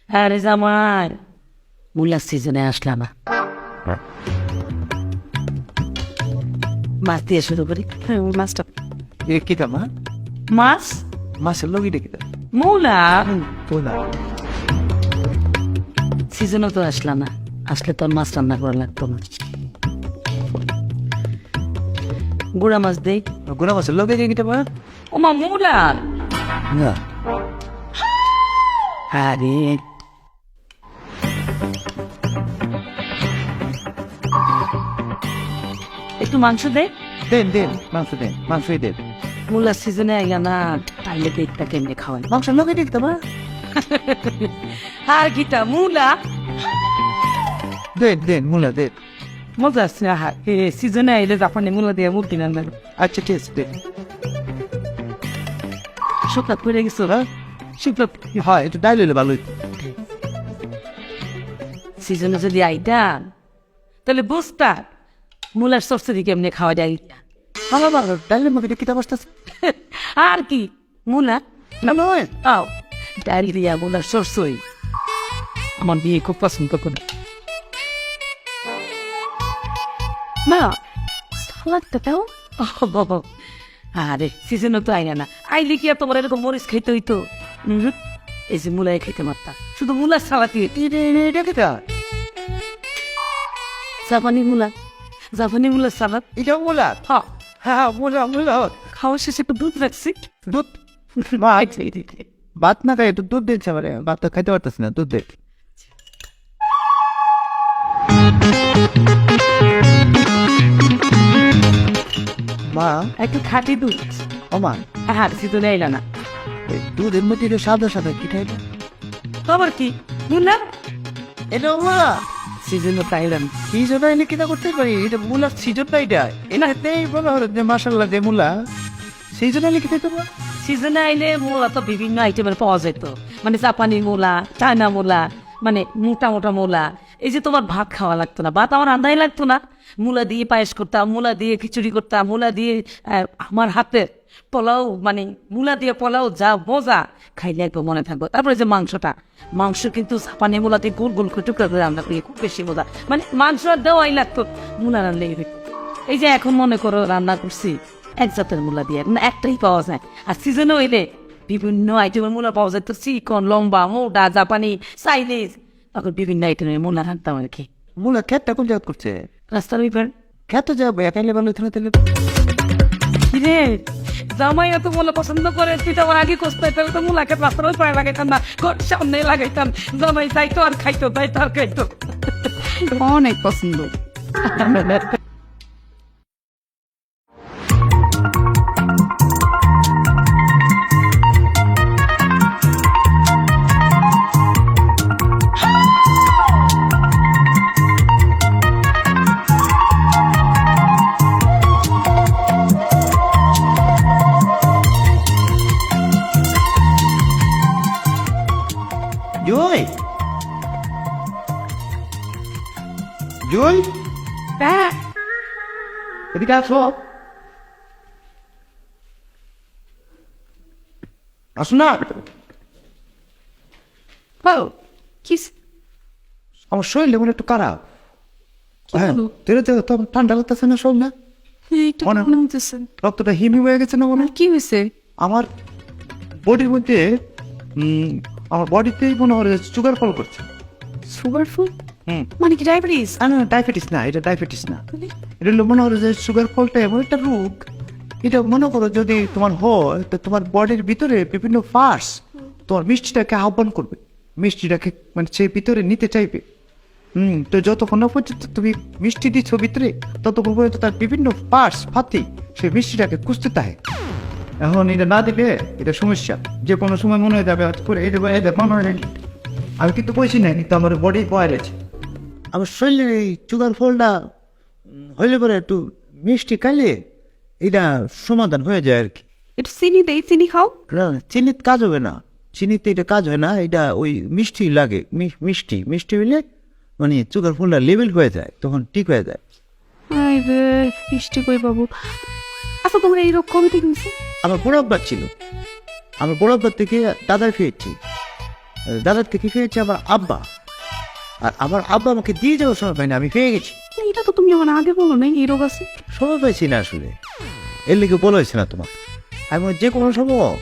আরে জামাই মূলার সিজনে আসলাম না, মাছ দিয়ে শুরু করি। মাছটা এ কিটা মা? মাছ মাছের লগিটা কিটা? মূলা পোলা। সিজনও তো আসলাম না, আসলে তোর মাছ রান্না করা লাগতো না। গুড়া মাছ দেই। গুনা মাছের লগে কিটা মা? ওমা মূলা। না আরে একটু মাংস দে। দেন দেন মাংস দেন, মাংসই দেন। মূলার সিজনে আইয়া না, তাইলে পেটটা কেমনে খাওয়াই। মাংসের লগে কিটা মা? আর কিটা মূলা দেন দেন মুলা দেন। মজা আসছে। সিজনে আইলে জাপানি মূলা দিয়ে মুরগি রান্না। আচ্ছা ঠিক আছে দেন। শুকনা পড়ে গেছো না? শুকনা হয় একটু ডাইল হইলে ভালো হইতো। সিজনে যদি আইতাম তাহলে বুঝতা মূলার সরসরি কেমনে খাওয়া যায়। ভালো ভালো ডাইলের মধ্যে কিটা বসতেছে? আর কি মূলা না নয় আও ডাইল দিয়া মূলার সরসই আমার বিয়ে খুব পছন্দ করে। মা সালাদটা দাও। বাবা আরে সিজনও তো আইনা না, আইলে কি আর তোমার এরকম মরিচ খাইতে হইতো? এই যে মূলাই খাইতে পারতাম, শুধু মূলার সালাতি। এটা কিটা? জাপানি মূলা, জাপানি মূলার সালাদ। এটা মুলা? হ্যাঁ হ্যাঁ মুলা মুলা। খাওয়া শেষে একটু দুধ রাখছি। দুধ? মা ভাত না খাই একটু দুধ দিচ্ছে আমার, ভাত তো খাইতে পারতেছি না, দুধ দে। মা একটু খাঁটি দুধ। ও মা হ্যাঁ সিজনে আইলা না, এই দুধের মধ্যে একটু সাদা সাদা কিটা এটা? খবর কি মূলা এটা মুলা সিজনে পাইলাম। কি জন্য এনে কিনা করতে পারি? এটা মুলার সিজনটা এটা এনাতেই বলা হলো যে মাসাল্লাহ যে মুলা সেই জন্য লিখে দিতে পারো। সিজনে আইলে মূলা তো বিভিন্ন আইটেমের পাওয়া যেত, মানে জাপানি মূলা, চায়না মূলা, মানে মোটা মোটা মূলা। এই যে তোমার ভাত খাওয়া লাগতো না, ভাত আমার রান্নাই লাগতো না, মূলা দিয়ে পায়েস করতাম, মূলা দিয়ে খিচুড়ি করতাম, মূলা দিয়ে আমার হাতের পোলাও, মানে মূলা দিয়ে পোলাও যা মজা, খাইলে একবার মনে থাকবো। তারপরে যে মাংসটা, মাংস কিন্তু জাপানি মূলা দিয়ে গোল গোল করে টুকরা করে রান্না করি, খুব বেশি মজা, মানে মাংস আর দেওয়াই লাগতো, মূলা রান্নাই হইতো। এই যে এখন মনে করো রান্না করছি এক জাতের মূলা দিয়ে, মানে একটাই পাওয়া যায়। আর সিজনে হইলে বিভিন্ন আইটেমের মূলা পাওয়া যায়, তো চিকন, লম্বা, মোটা, জাপানি, চাইনিজ, তখন বিভিন্ন আইটেমের মূলা রাখতাম আর কি। মুলা খেতটা কোন জায়গা করছে? রাস্তার ওইবার খেতে যাবো একাইলে ভালো হইতো না তাহলে। কিরে জামাই এত মূলা পছন্দ করে, তুই তো আমার আগে কষতে, তাহলে তো মূলাকে রাস্তার ওই পায়ে লাগাইতাম না, ঘর সামনে লাগাইতাম, জামাই যাইতো আর খাইতো, যাইতো আর খাইতো। অনেক পছন্দ। জয় জয় হ্যাঁ এদিকে আসো। আসো না। কি আমার শরীরে মনে একটু খারাপ। হ্যাঁ হলো? তেরে তো ঠান্ডা লাগতেছে না সব না? এইটা অনেক- মনে হতেছে। রক্তটা হিমি হয়ে গেছে না মনে হয়? কি হয়েছে? আমার বডির মধ্যে আমার বডিতেই মনে হয় সুগার ফল করছে। সুগার ফুল হুম মানে কি ডায়াবেটিস? না ডায়াবেটিস না, এটা ডায়াবেটিস না, এটা হলো মনে করো যে সুগার ফলটা এমন একটা রোগ, এটা মনে করো যদি তোমার হয় তো তোমার বডির ভিতরে বিভিন্ন পার্টস তোমার মিষ্টিটাকে আহ্বান করবে, মিষ্টিটাকে মানে সে ভিতরে নিতে চাইবে। তো যতক্ষণ না পর্যন্ত তুমি মিষ্টি দিচ্ছ ভিতরে, ততক্ষণ পর্যন্ত তার বিভিন্ন পার্টস ফাতি সেই মিষ্টিটাকে খুঁজতে থাকে। এখন এটা না দিলে এটা সমস্যা, যে কোনো সময় মনে হয়ে যাবে করে এটা মনে হয় নাকি আমি কিন্তু বলছি না, কিন্তু আমার বডি বয়ে রয়েছে। আমার শরীরে এই সুগার ফলটা হইলে পরে একটু মিষ্টি খাইলে এটা সমাধান হয়ে যায় আর কি। একটু চিনি দেই, চিনি খাও। না চিনিতে কাজ হবে না, চিনিতে এটা কাজ হয় না, এটা ওই মিষ্টি লাগে, মিষ্টি মিষ্টি হইলে মানে সুগার ফলটা লেভেল হয়ে যায়, তখন ঠিক হয়ে যায়। আরে মিষ্টি কই বাবু, আচ্ছা তোমার এই রোগ কবে থেকে হয়েছে? আমার বড় আব্বার ছিল, আমার বড় আব্বার থেকে দাদার পেয়েছি। দাদার থেকে পেয়েছে আমার আব্বা, আর আমার আব্বা আমাকে দিয়ে যাওয়ার সময় পাইনি, আমি পেয়ে গেছি। এটা তো তুমি আমার আগে বলো না এই রোগ আছে। সময় পাইছি না আসলে, এর লিখে বলা হয়েছে না তোমার। আমি মনে হয় যে কোনো সময়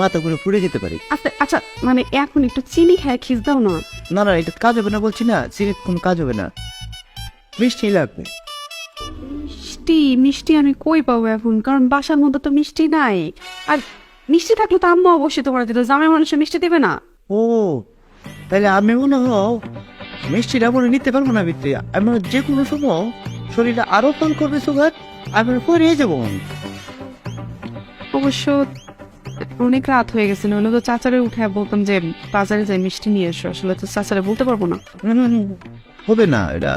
মাথা করে ফুটে যেতে পারি। আচ্ছা আচ্ছা, মানে এখন একটু চিনি খায় খিস দাও না। না না, এটা কাজ হবে না বলছি না, সিরিপ কোনো কাজ হবে না, মিষ্টি লাগবে। মিষ্টি মিষ্টি আমি কই পাবো এখন, কারণ বাসার মধ্যে তো মিষ্টি নাই। আর মিষ্টি থাকলে তো আম্মা অবশ্যই তোমার দিত, জামাই মানুষের মিষ্টি দেবে না। ও তাহলে আমি মনে হয় মিষ্টিটা মনে নিতে পারবো না ভিতরে, আমি মনে হয় যে কোনো সময় শরীরটা আরো ফোন করবে সুগার, আমি পরে যাবো। অবশ্য অনেক রাত হয়ে গেছে, নইলে তো চাচারে উঠে বলতাম যে বাজারে যাই মিষ্টি নিয়ে এসো। আসলে তো চাচারে বলতে পারবো না। হবে না, এটা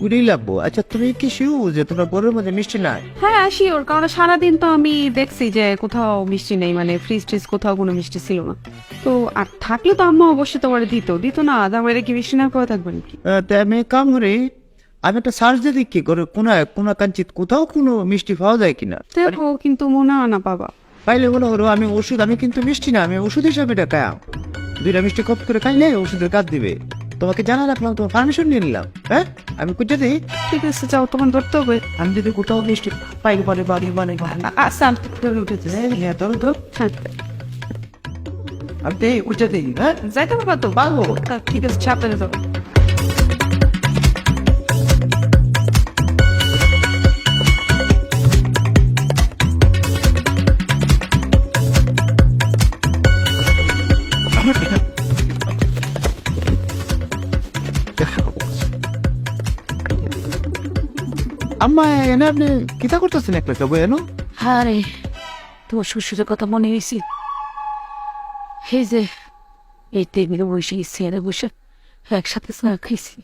উড়েই লাগবো। আচ্ছা তুমি কি শিউ যে তোমার ঘরের মধ্যে মিষ্টি নাই? হ্যাঁ আসি ওর, কারণ সারাদিন তো আমি দেখছি যে কোথাও মিষ্টি নেই, মানে ফ্রিজ ট্রিজ কোথাও কোনো মিষ্টি ছিল না। তো আর থাকলে তো আম্মা অবশ্যই তোমার দিত না, জামাইরে কি মিষ্টি না করে থাকবে নাকি? তাই আমি কাম করি, আমি একটা সার্চ দিয়ে দেখি করে কোনা কাঞ্চিত কোথাও কোনো মিষ্টি পাওয়া যায় কিনা। দেখো কিন্তু মনে হয় না বাবা। পাইলে মনে করো আমি ওষুধ, আমি কিন্তু মিষ্টি না, আমি ওষুধ হিসাবে এটা খাই। দুইটা মিষ্টি কপ করে খাইলে ওষুধের কাজ দিবে। তোমাকে জানা রাখলাম, তোমার পারমিশন নিয়ে নিলাম। হ্যাঁ আমি কুটে দিই। ঠিক আছে যাও, তখন ধরতে হবে। আমি যদি কোথাও মিষ্টি পাই পরে বাড়ি মানে আচ্ছা উঠেছে, হ্যাঁ ধরো তো, হ্যাঁ আমি দিই কুটে দিই। হ্যাঁ যাইতে পারবা তো? পারবো। ঠিক আছে সাবধানে যাও। আম্মা এনে আপনি কিতা করতেছেন একলা বই এনো? হ্যাঁ রে, তোমার শ্বশুরের কথা মনে হয়েছে। এই যে এই টেবিলে বসে চেয়ারে বসে একসাথে চা খাইছি।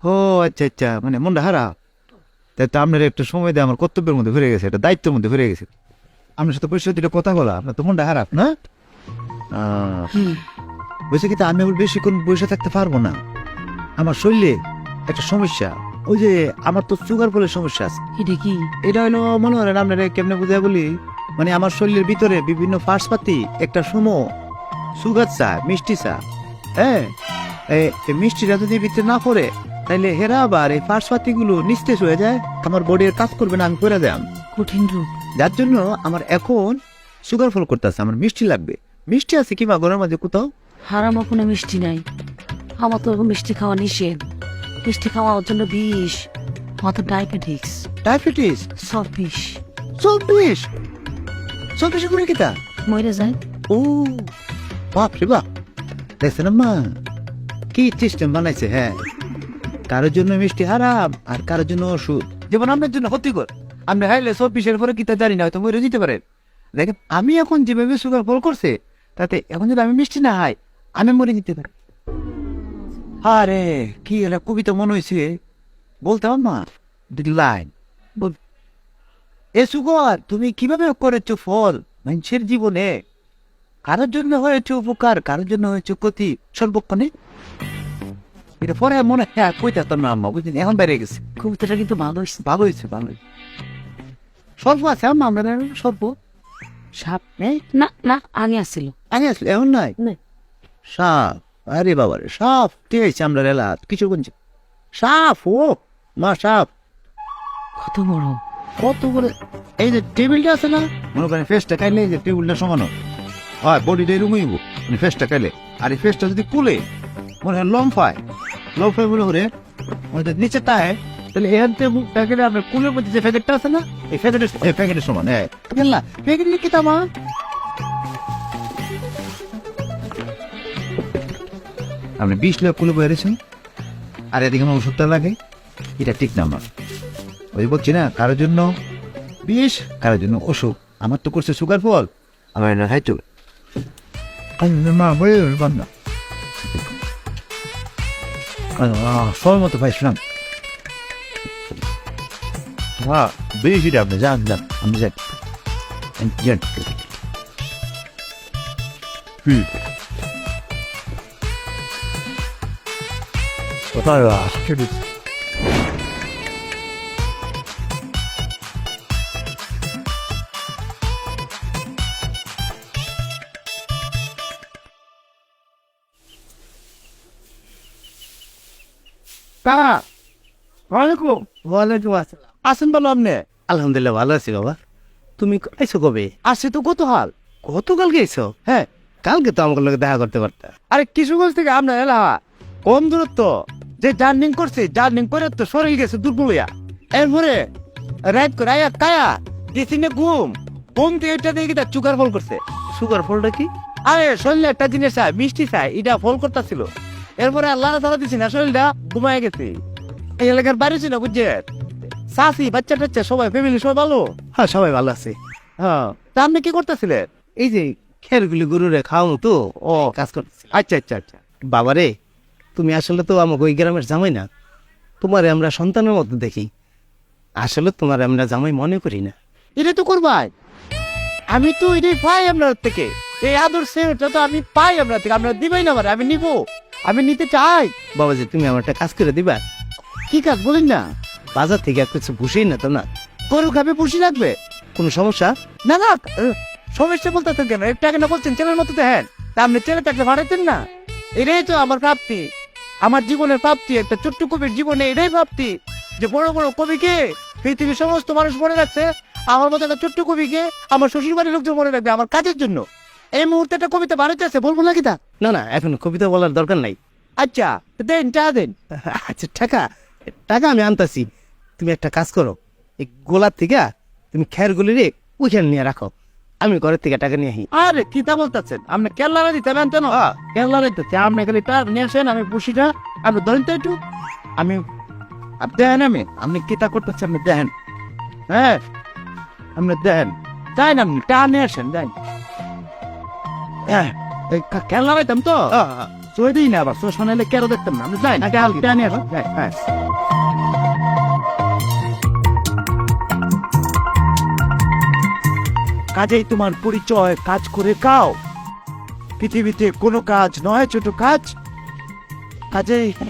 ও আচ্ছা আচ্ছা, মানে মনটা হারা। তাই তো আপনার একটু সময় দিয়ে আমার কর্তব্যের মধ্যে ঘুরে গেছে, এটা দায়িত্বের মধ্যে ঘুরে গেছে। আপনার সাথে পরিস্থিতিটা কথা বলা, আপনার তো মনটা হারাপ না? বসে কিন্তু আমি আবার বেশিক্ষণ বসে থাকতে পারবো না, আমার শরীরে একটা সমস্যা। ওই যে আমার তো সুগার ফলের সমস্যা আছে। এটা কি? এটা হলো মনে হয় আপনার কেমনে বুঝাই বলি, মানে আমার শরীরের ভিতরে বিভিন্ন ফার্সপাতি একটা সময় সুগার চা, মিষ্টি চা, হ্যাঁ এই মিষ্টিটা যদি ভিতরে না পড়ে তাইলে হেরা আবার এই ফার্সপাতি গুলো নিস্তেজ হয়ে যায়, আমার বডির কাজ করবে না, আমি করে দেয়। কঠিন রোগ, যার জন্য আমার এখন সুগার ফল করতেছে, আমার মিষ্টি লাগবে। মিষ্টি আছে কি মা ঘরের মাঝে কোথাও? হারামো কোনো মিষ্টি নাই। আমার তো মিষ্টি খাওয়া নিষেধ, মিষ্টি খাওয়ার জন্য বিষ। আমার তো ডায়াবেটিক্স, ডায়াবেটিস। 26 চব্বিশ চব্বিশ করে কিতা মরে যায়। ও বাপ রে বাপ, দেখছেন মা কি সিস্টেম বানাইছে। হ্যাঁ কারোর জন্য মিষ্টি হারাম আর কারোর জন্য ওষুধ, যেমন আপনার জন্য ক্ষতিকর। আপনি হাইলে 24-এর পরে কিতা জানি না, হয়তো মরে দিতে পারেন। দেখেন আমি এখন যেভাবে সুগার ফল করছে, তাতে এখন যদি আমি মিষ্টি না খাই আমি মরে যেতে পারি। আরে কি একটা কবিতা মনে হয়েছে, বলতাম মা লাইন বল, এ সুগার তুমি কিভাবে করেছো ফল মানুষের জীবনে, কারোর জন্য হয়েছে উপকার, কারোর জন্য হয়েছে ক্ষতি সর্বক্ষণে। এটা পরে মনে হয় কইতাম না আম্মা, বুঝলেন এখন বাইরে গেছে। কবিতাটা কিন্তু ভালো হয়েছে। ভালো হয়েছে ভালো হয়েছে। সর্ব আছে আম্মা, আমরা সর্ব সাপ নেই না না, আগে আসছিল। আগে আসলে এখন নাই সাপ। আরে বাবা রে, সাপ ঠিক আছে, আমরা রেলা কিছু বলছি সাপ। ও মা সাপ কত বড়, কত করে। এই যে টেবিলটা আছে না, মনে করেন ফেসটা খাইলে এই যে টেবিলটা সমানো হয়, বডিটা রুমইব মানে ফেসটা খাইলে। আর এই ফেসটা যদি কুলে মনে হয় লম্ফায় বলে করে ওদের নিচে তাই, তাহলে এখান থেকে মুখটা গেলে আপনার কুলের মধ্যে যে প্যাকেটটা আছে না, এই প্যাকেটের সমান। হ্যাঁ না প্যাকেট কি তামা আপনি 20 লাখ কুলে বেড়েছেন আর এদিকে আমার ওষুধটা লাগে, এটা ঠিক না আমার। ওই বলছি না কারোর জন্য বিষ, কারোর জন্য ওষুধ। আমার তো করছে সুগার ফল, আমার না খাইতো মা বলে বান্ধা সময় মতো পাইছিলাম। হ্যাঁ বেশিটা আপনি যান যান, আমি যাই যান। কোথায় ওয়ালাইকুম আসসালাম। আসেন বলো আপনি। আলহামদুলিল্লাহ ভালো আছি বাবা। তুমি আইছো কবে? আসছে তো কত হাল। গতকাল গেছো? হ্যাঁ, কালকে তো আমার লোকে দেখা করতে পারতা। আরে কিশোরগঞ্জ থেকে আপনার এলাকা কম দূরত্ব, যে জার্নিং করছে জার্নিং করে তো শরীর গেছে দুর্বল হইয়া। এরপরে রাইড করে আয়া কায়া গেছি না ঘুম থেকে এটা দেখি তার চুকার ফল করছে। সুগার ফলটা কি? আরে শরীরে একটা জিনিস চাই, মিষ্টি চাই, এটা ফল করতেছিল। এরপরে আল্লাহ তালা দিছি না, শরীরটা ঘুমায় গেছে। এই এলাকার বাড়ি ছিল বুঝছে, চাষি বাচ্চা টাচ্চা সবাই ফ্যামিলি সবাই ভালো। হ্যাঁ সবাই ভালো আছে। হ্যাঁ, তা আপনি কি করতেছিলেন? এই যে খেরগুলি গরুরে খাওয়ানো তো ও কাজ করতেছি। আচ্ছা আচ্ছা আচ্ছা। বাবারে, তুমি আসলে তো আমাকে ওই গ্রামের জামাই না, তোমারে আমরা সন্তানের মতো দেখি। আসলে তোমার আমরা জামাই মনে করি না। এটা তো করবাই, আমি তো এটাই পাই আপনার থেকে, এই আদর সেটা তো আমি পাই আপনার থেকে। আপনার দিবেই না, আমি নিব, আমি নিতে চাই। বাবাজি তুমি আমার একটা কাজ করে দিবা? কি কাজ বলেন না? বাজার থেকে আর কিছু বসেই না তো না, গরু খাবে পুষি লাগবে? কোনো সমস্যা? না না, সমস্যা বলতে কেন, একটা কেন বলছেন ছেলের মতো দেখেন, তা আপনি ছেলে থাকলে ভাড়াইতেন না। এটাই তো আমার প্রাপ্তি, আমার জীবনের প্রাপ্তি। একটা ছোট্ট কবির জীবনে এটাই প্রাপ্তি যে বড় বড় কবিকে পৃথিবীর সমস্ত মানুষ মনে রাখছে, আমার মতো একটা ছোট্ট কবিকে আমার শ্বশুর বাড়ির লোকজন মনে রাখবে আমার কাজের জন্য। এই মুহূর্তে একটা কবিতা বাড়িতে আছে, বলবো নাকি তা? না না, এখন কবিতা বলার দরকার নাই। আচ্ছা দেন, চা দেন। আচ্ছা টাকা টাকা আমি আনতাছি। তুমি একটা কাজ করো, এই গোলার থেকে তুমি খেরগুলি রে ওইখানে নিয়ে রাখো, আমি ঘরের থেকে টাকা নিয়ে আসি। আরে কি তা বলতেছেন আপনি? কেরলারে দিতে পারেন কেন? কেরলারে দিতে আপনি খালি তার নিয়ে আসেন, আমি পুষিটা আপনি ধরেন তো একটু। আমি দেখেন, আপনি কি তা করতেছেন আপনি দেখেন। হ্যাঁ আপনি দেখেন, যাই না আপনি টা নিয়ে আসেন, যাই। হ্যাঁ কেরলা পাইতাম তো চলে দিই না, আবার চশমা নাইলে কেন দেখতাম না। আপনি যাই না, টা নিয়ে আসেন, যাই। হ্যাঁ কাজেই তোমার পরিচয় কাজ করে খাও। পৃথিবীতে কোনো কাজ নয় ছোট কাজ, কাজেই